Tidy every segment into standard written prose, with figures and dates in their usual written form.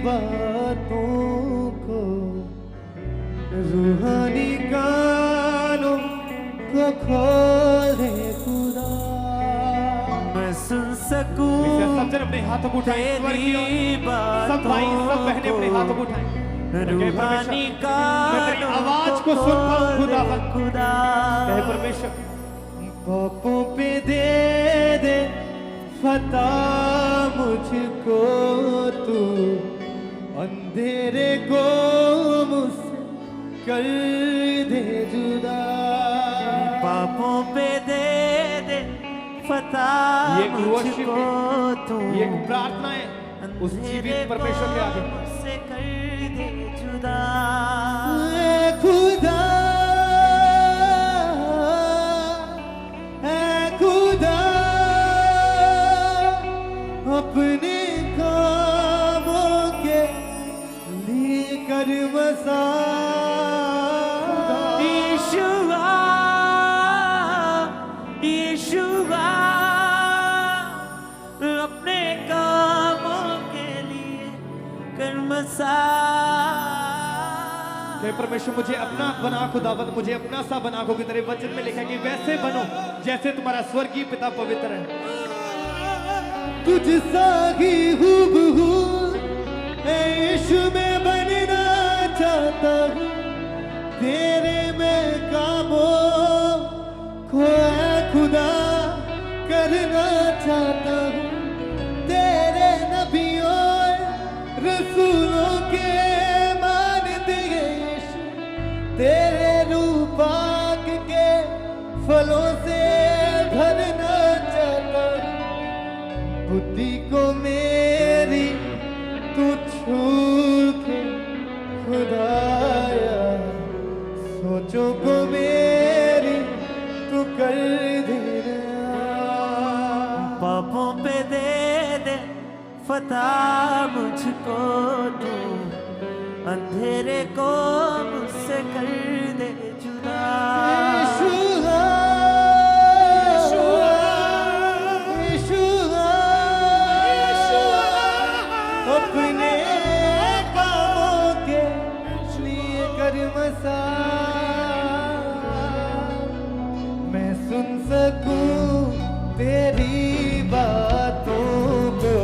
बातों को रूहानी कानों को खोले खुदा, मैं सुन सकूं सब जन अपने हाथों को उठाएं, तेरी बातों सब भाई सब बहनें अपने हाथों को उठाएं। रूहानी कानों आवाज को सुन पाऊं खुदावन, खुदा। कहे परमेश्वर पापों पे दे दे फता मुझको तू, अंधेरे को मुझसे कर दे जुदा। पापों पे दे दे फता ये एक worship मुझको है, तू, ये एक प्रार्थना है उस जीवित परमेश्वर के आगे। मुझसे कर दे जुदा। ऐ खुदा, ऐ खुदा, अपने कामों के लिए कर मसा। यीशुआ, यीशुआ, अपने कामों के लिए कर मसा। हे परमेश्वर मुझे अपना बना खुदावंद, मुझे अपना सा बना, क्योंकि तेरे वचन में लिखा है कि वैसे बनो जैसे तुम्हारा स्वर्गीय पिता पवित्र है। तुझ सा ही हूबहू यीशु में बनना चाहता हूँ, तेरे में कामों को ऐ खुदा करना चाहता हूँ। तेरे नबियों रसूलों के मानते यीशु, तेरे रूपाक के फलों से भरना चाहता हूँ। बुद्धि को मेरी तू छू के खुदाया, सोचों को मेरी तू कर देना। पापों पे दे दे फता मुझको तू, अंधेरे को मुझसे कर दे जुदा। यीशुआ, यीशुआ, अपने कामों के लिए कर मसा। मैं सुन सकूं तेरी बातों को,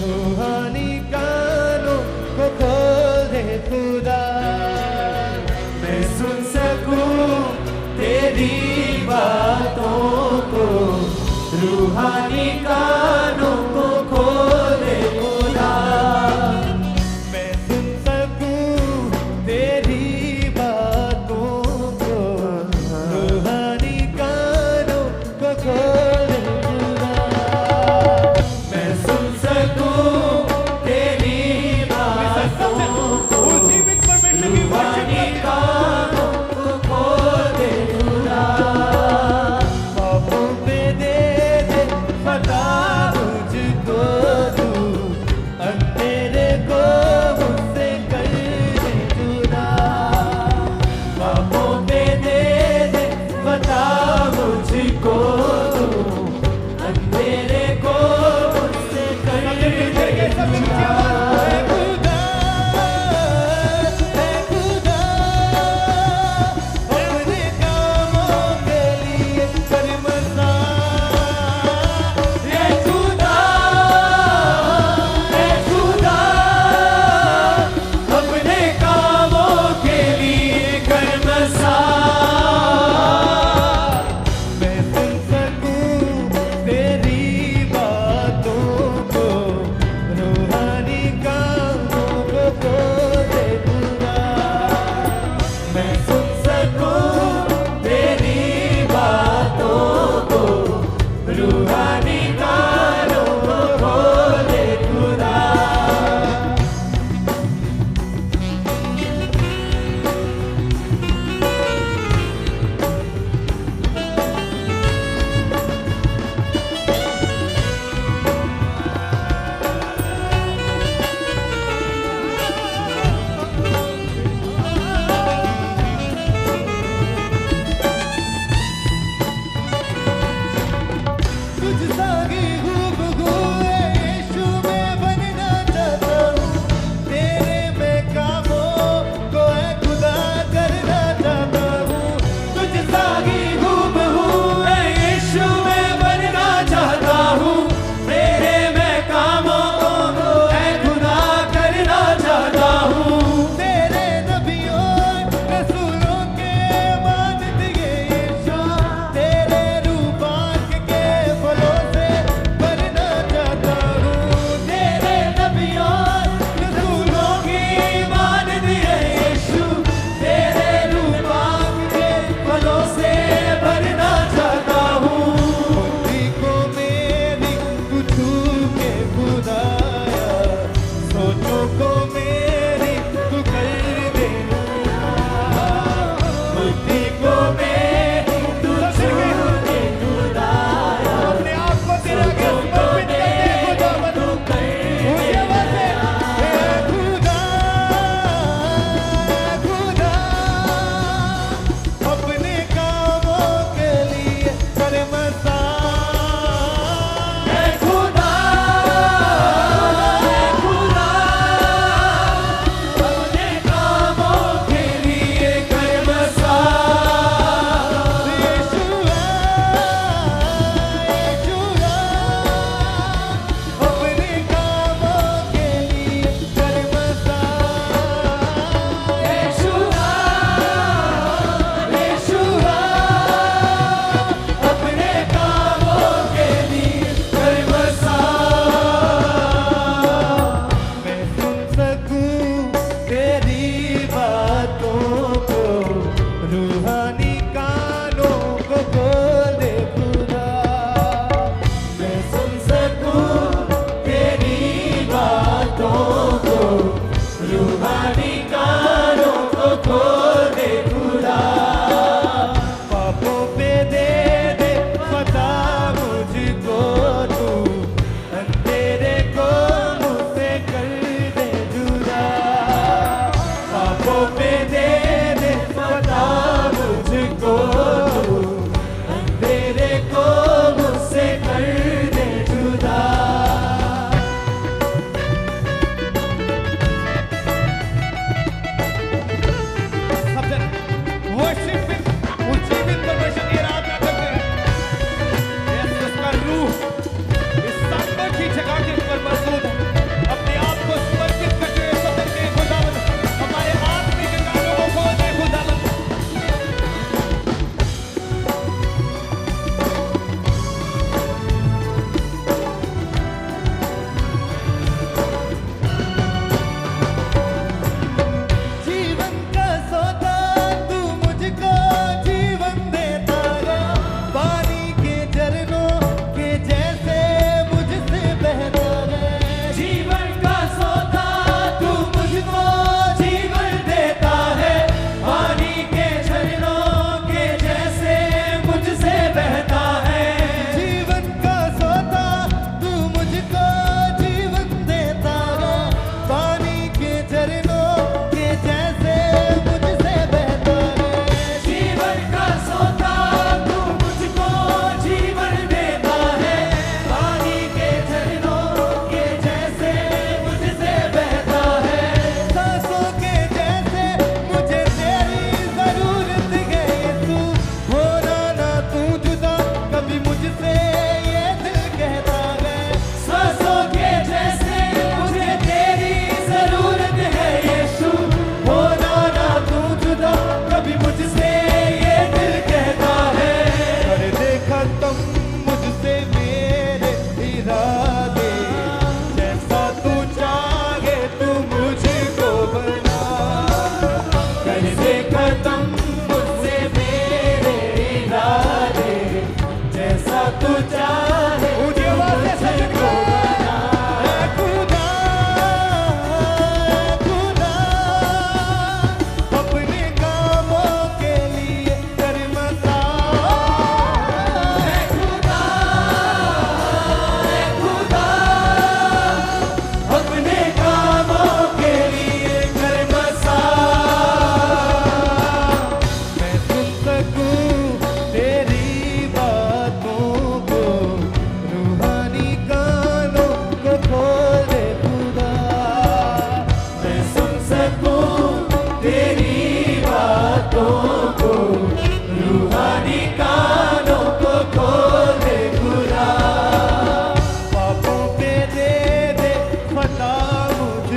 रूहानी कानों को खोल दे खुदा। मैं सुन सकूं तेरी बातों को, रूहानी कानों को खोल दे खुदा। मैं सुन सकूं तेरी बातों को, रूहानी कानों को खोल दे खुदा। मैं सुन सकूं तेरी बातों को, जीवित परमेश्वर की रूहानी कानों को खोल दे खुदा। पापों पे दे दे फता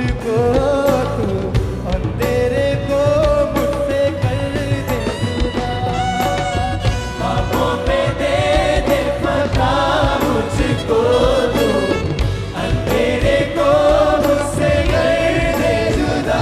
मुझको तू, अंधेरे को मुझसे कर दे जुदा। ख्वाबों पे दे दे फता मुझको तू, अंधेरे को मुझसे कर दे जुदा।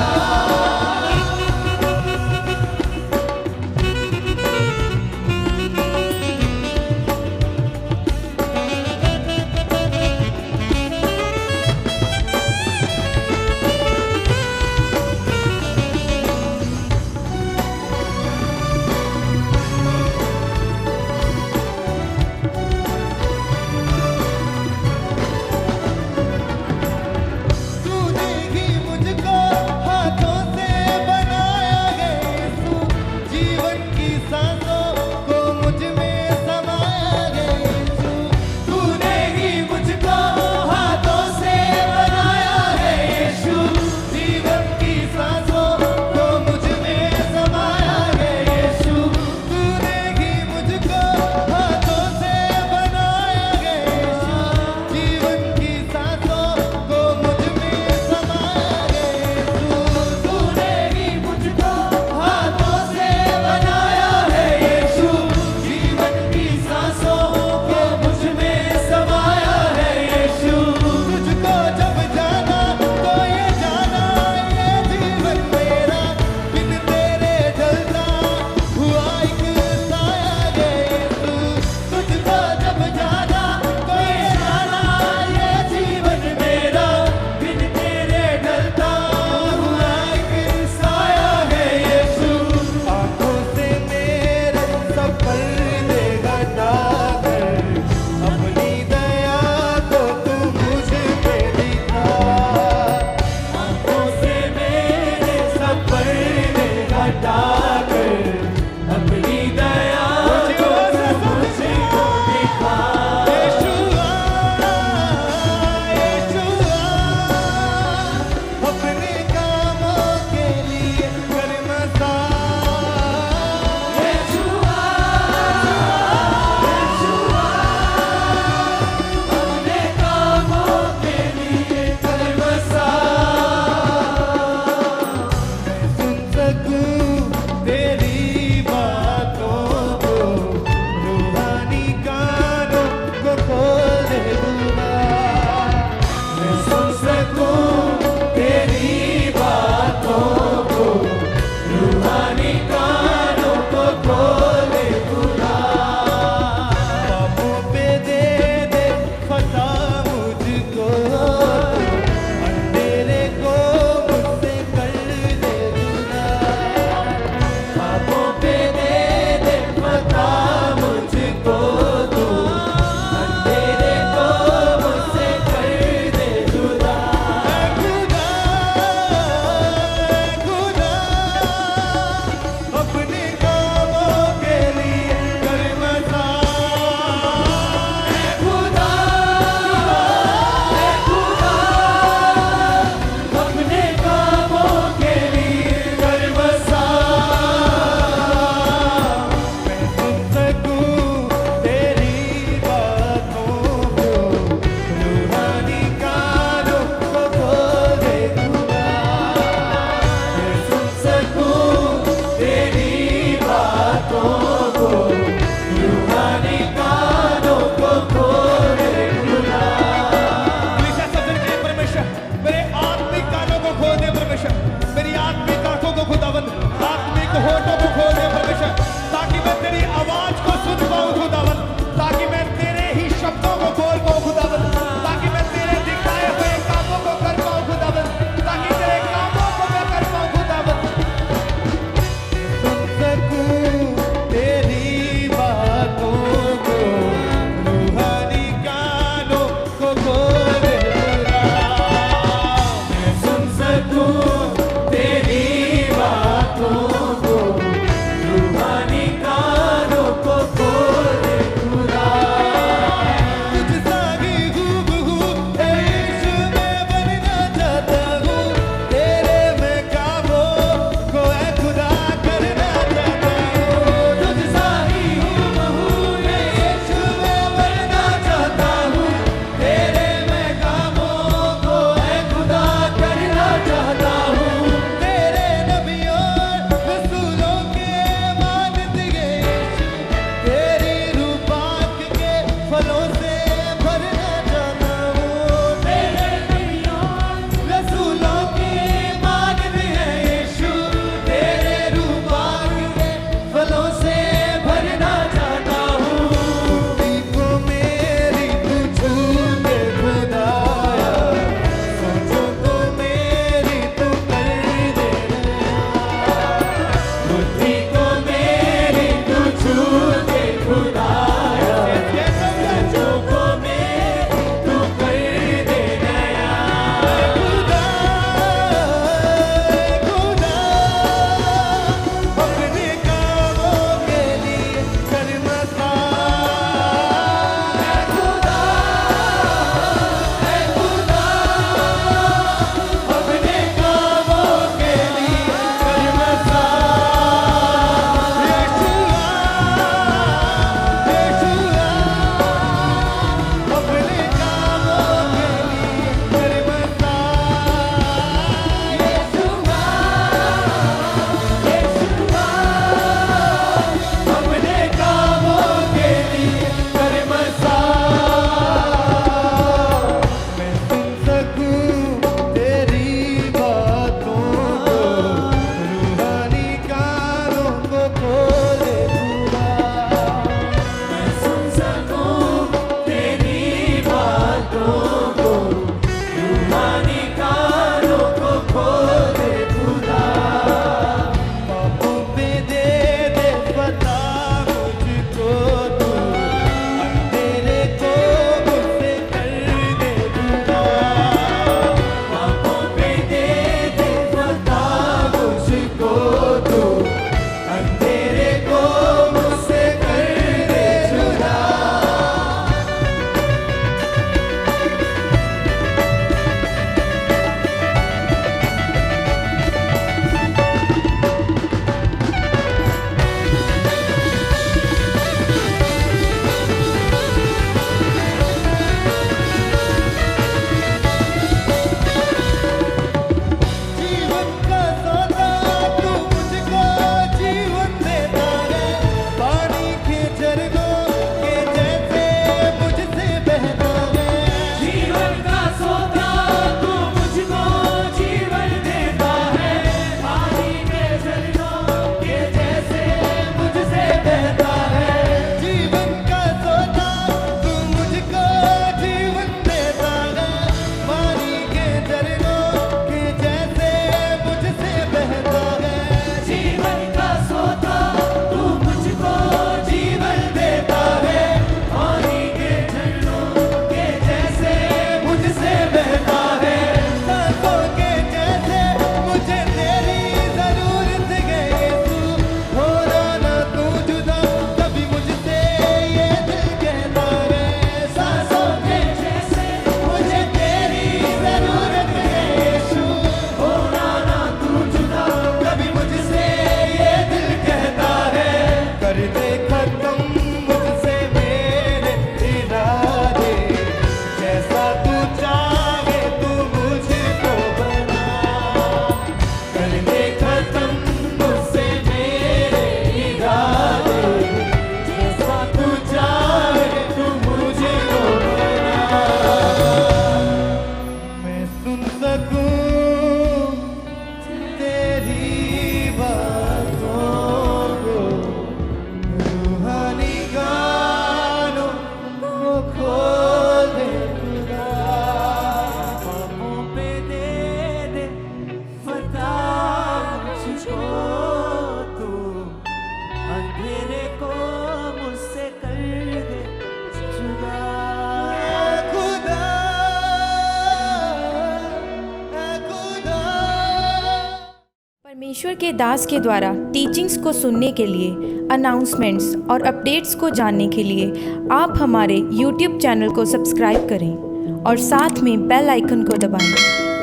परमेश्वर के दास के द्वारा टीचिंग्स को सुनने के लिए, अनाउंसमेंट्स और अपडेट्स को जानने के लिए आप हमारे YouTube चैनल को सब्सक्राइब करें और साथ में बेल आइकन को दबाएं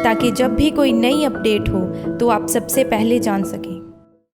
ताकि जब भी कोई नई अपडेट हो तो आप सबसे पहले जान सकें।